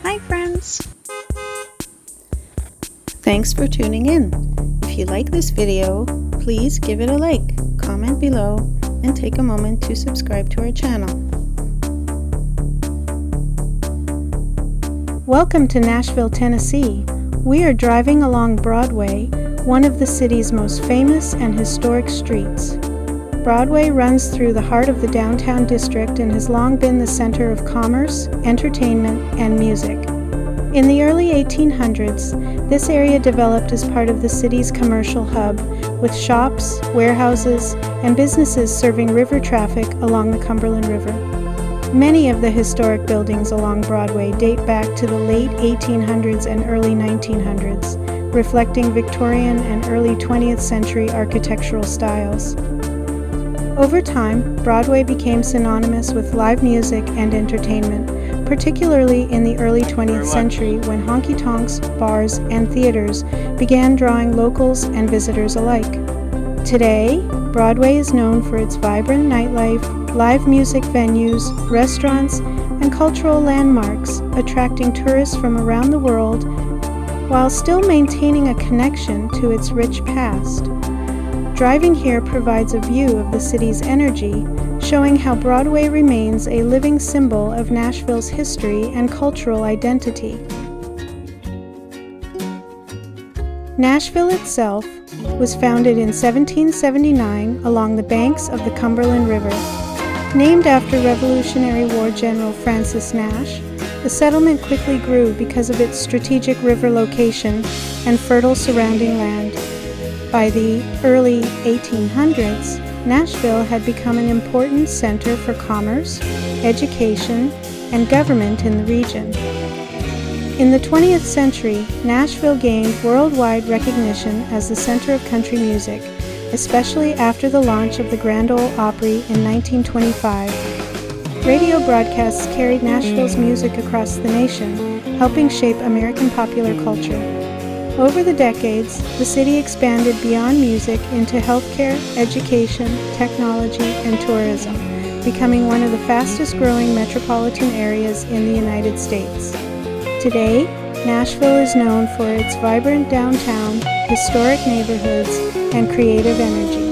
Hi friends! Thanks for tuning in. If you like this video, please give it a like, comment below, and take a moment to subscribe to our channel. Welcome to Nashville, Tennessee. We are driving along Broadway, one of the city's most famous and historic streets. Broadway runs through the heart of the downtown district and has long been the center of commerce, entertainment, and music. In the early 1800s, this area developed as part of the city's commercial hub, with shops, warehouses, and businesses serving river traffic along the Cumberland River. Many of the historic buildings along Broadway date back to the late 1800s and early 1900s, reflecting Victorian and early 20th century architectural styles. Over time, Broadway became synonymous with live music and entertainment, particularly in the early 20th century when honky-tonks, bars, and theaters began drawing locals and visitors alike. Today, Broadway is known for its vibrant nightlife, live music venues, restaurants, and cultural landmarks, attracting tourists from around the world while still maintaining a connection to its rich past. Driving here provides a view of the city's energy, showing how Broadway remains a living symbol of Nashville's history and cultural identity. Nashville itself was founded in 1779 along the banks of the Cumberland River. Named after Revolutionary War General Francis Nash, the settlement quickly grew because of its strategic river location and fertile surrounding land. By the early 1800s, Nashville had become an important center for commerce, education, and government in the region. In the 20th century, Nashville gained worldwide recognition as the center of country music, especially after the launch of the Grand Ole Opry in 1925. Radio broadcasts carried Nashville's music across the nation, helping shape American popular culture. Over the decades, the city expanded beyond music into healthcare, education, technology, and tourism, becoming one of the fastest-growing metropolitan areas in the United States. Today, Nashville is known for its vibrant downtown, historic neighborhoods, and creative energy.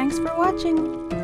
Thanks for watching!